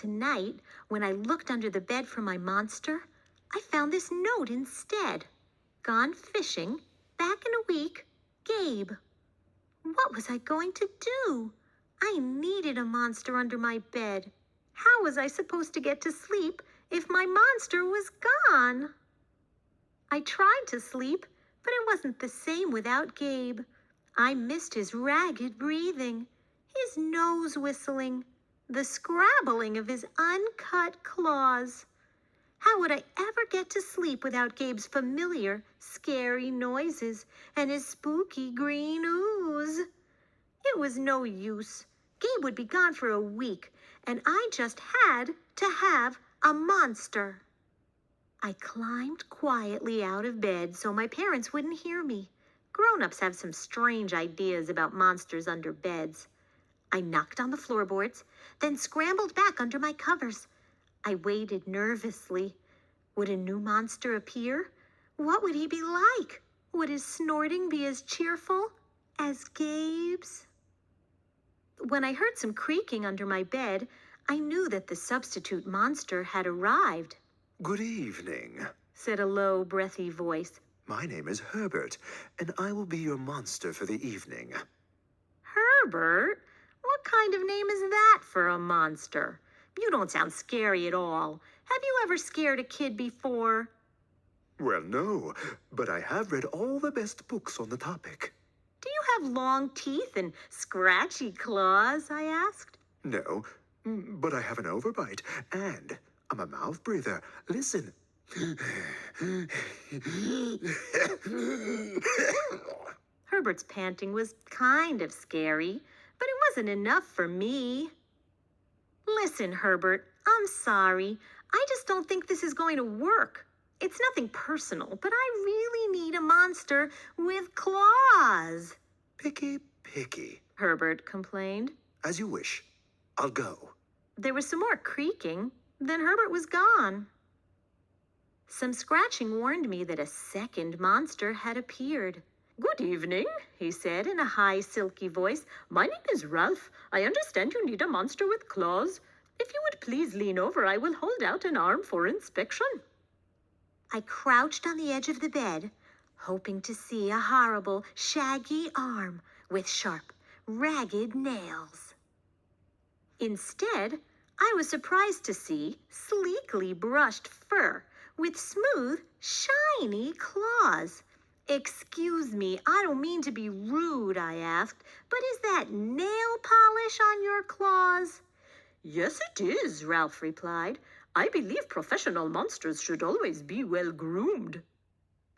Tonight, when I looked under the bed for my monster, I found this note instead. Gone fishing, back in a week, Gabe. What was I going to do? I needed a monster under my bed. How was I supposed to get to sleep if my monster was gone? I tried to sleep, but it wasn't the same without Gabe. I missed his ragged breathing, his nose whistling, the scrabbling of his uncut claws. How would I ever get to sleep without Gabe's familiar, scary noises and his spooky green ooze? It was no use. Gabe would be gone for a week, and I just had to have a monster. I climbed quietly out of bed so my parents wouldn't hear me. Grown-ups have some strange ideas about monsters under beds. I knocked on the floorboards, then scrambled back under my covers. I waited nervously. Would a new monster appear? What would he be like? Would his snorting be as cheerful as Gabe's? When I heard some creaking under my bed, I knew that the substitute monster had arrived. Good evening, said a low, breathy voice. My name is Herbert, and I will be your monster for the evening. Herbert? What kind of name is that for a monster? You don't sound scary at all. Have you ever scared a kid before? Well, no, but I have read all the best books on the topic. Do you have long teeth and scratchy claws? I asked. No, but I have an overbite, and I'm a mouth breather. Listen. Herbert's panting was kind of scary, but it wasn't enough for me. Listen, Herbert, I'm sorry. I just don't think this is going to work. It's nothing personal, but I really need a monster with claws. Picky, Herbert complained. As you wish. I'll go. There was some more creaking. Then Herbert was gone. Some scratching warned me that a second monster had appeared. Good evening, he said in a high, silky voice. My name is Ralph. I understand you need a monster with claws. If you would please lean over, I will hold out an arm for inspection. I crouched on the edge of the bed, hoping to see a horrible, shaggy arm with sharp, ragged nails. Instead, I was surprised to see sleekly brushed fur with smooth, shiny claws. Excuse me, I don't mean to be rude, I asked, but is that nail polish on your claws? Yes, it is, Ralph replied. I believe professional monsters should always be well groomed.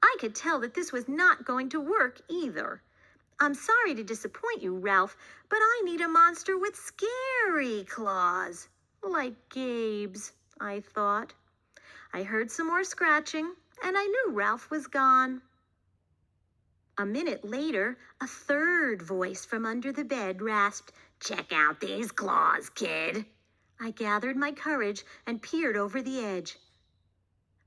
I could tell that this was not going to work either. I'm sorry to disappoint you, Ralph, but I need a monster with scary claws. Like Gabe's, I thought. I heard some more scratching, and I knew Ralph was gone. A minute later, a third voice from under the bed rasped, "Check out these claws, kid." I gathered my courage and peered over the edge.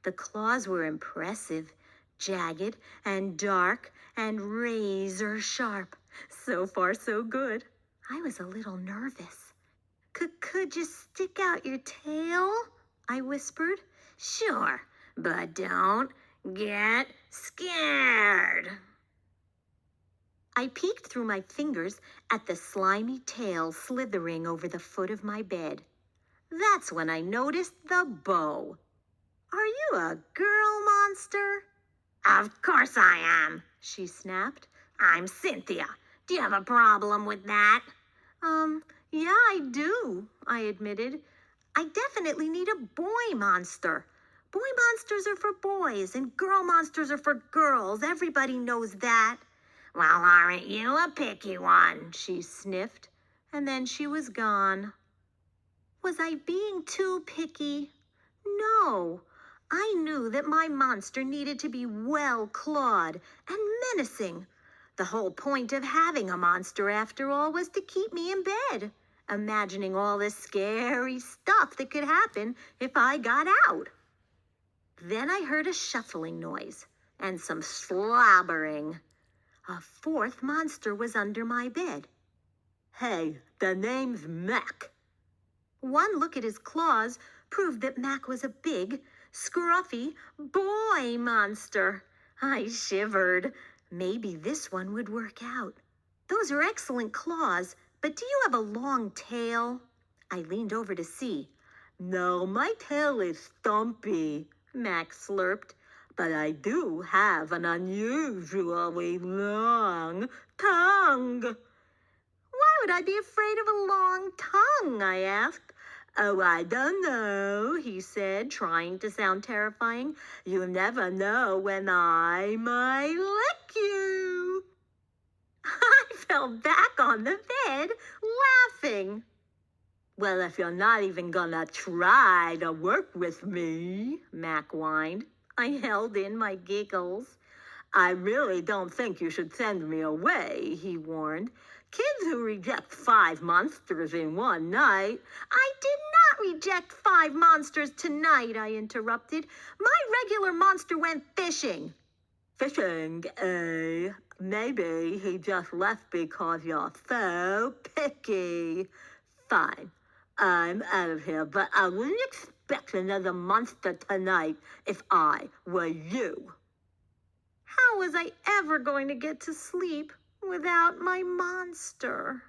The claws were impressive, jagged and dark and razor sharp. So far, so good. I was a little nervous. Could you stick out your tail? I whispered. Sure, but don't get scared. I peeked through my fingers at the slimy tail slithering over the foot of my bed. That's when I noticed the bow. Are you a girl monster? Of course I am, she snapped. I'm Cynthia. Do you have a problem with that? Yeah, I do, I admitted. I definitely need a boy monster. Boy monsters are for boys and girl monsters are for girls. Everybody knows that. Well, aren't you a picky one? She sniffed, and then she was gone. Was I being too picky? No. I knew that my monster needed to be well-clawed and menacing. The whole point of having a monster, after all, was to keep me in bed, imagining all the scary stuff that could happen if I got out. Then I heard a shuffling noise and some slobbering. A fourth monster was under my bed. Hey, the name's Mac. One look at his claws proved that Mac was a big, scruffy boy monster. I shivered. Maybe this one would work out. Those are excellent claws, but do you have a long tail? I leaned over to see. No, my tail is stumpy, Mac slurped, but I do have an unusually long tongue. Why would I be afraid of a long tongue? I asked. Oh, I don't know, he said, trying to sound terrifying. You never know when I might lick you. I fell back on the bed, laughing. Well, if you're not even gonna try to work with me, Mac whined. I held in my giggles. I really don't think you should send me away, he warned. Kids who reject 5 monsters in one night. I did not reject 5 monsters tonight, I interrupted. My regular monster went fishing. Fishing, eh? Maybe he just left because you're so picky. Fine. I'm out of here, but I wouldn't expect another monster tonight if I were you. How was I ever going to get to sleep without my monster?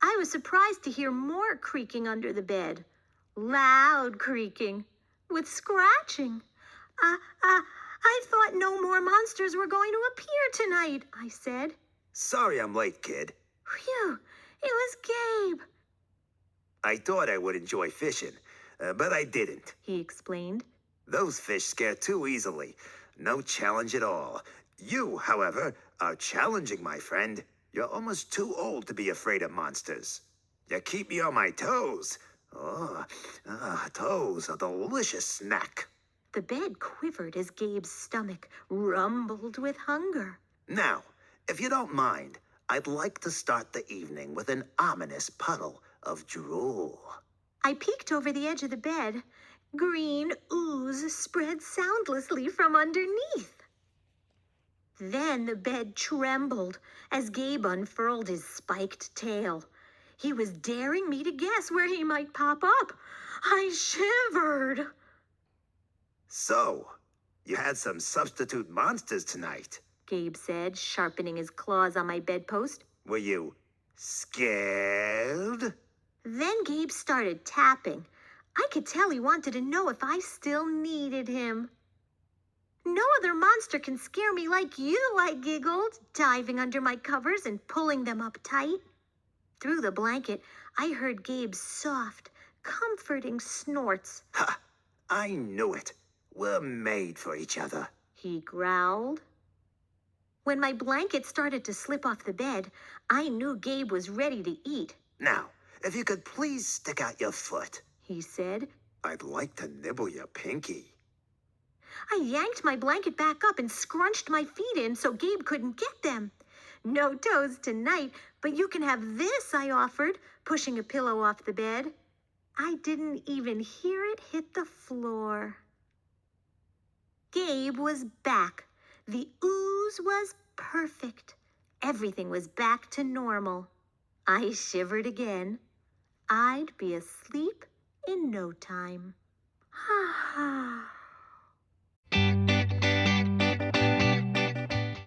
I was surprised to hear more creaking under the bed. Loud creaking, with scratching. I thought no more monsters were going to appear tonight, I said. Sorry I'm late, kid. Phew, it was Gabe, I thought I would enjoy fishing, but I didn't. he explained. Those fish scare too easily. No challenge at all. You, however, are challenging, my friend. You're almost too old to be afraid of monsters. You keep me on my toes. Toes, a delicious snack. The bed quivered as Gabe's stomach rumbled with hunger. Now, if you don't mind, I'd like to start the evening with an ominous puddle of drool. I peeked over the edge of the bed. Green ooze spread soundlessly from underneath. Then the bed trembled as Gabe unfurled his spiked tail. He was daring me to guess where he might pop up. I shivered. So, you had some substitute monsters tonight. Gabe said, sharpening his claws on my bedpost. Were you scared? Then Gabe started tapping. I could tell he wanted to know if I still needed him. No other monster can scare me like you, I giggled, diving under my covers and pulling them up tight. Through the blanket, I heard Gabe's soft, comforting snorts. Ha! I knew it. We're made for each other. He growled. When my blanket started to slip off the bed, I knew Gabe was ready to eat. Now, if you could please stick out your foot, he said. I'd like to nibble your pinky. I yanked my blanket back up and scrunched my feet in so Gabe couldn't get them. No toes tonight, but you can have this, I offered, pushing a pillow off the bed. I didn't even hear it hit the floor. Gabe was back. The ooze was perfect. Everything was back to normal. I shivered again. I'd be asleep in no time. Ha ha.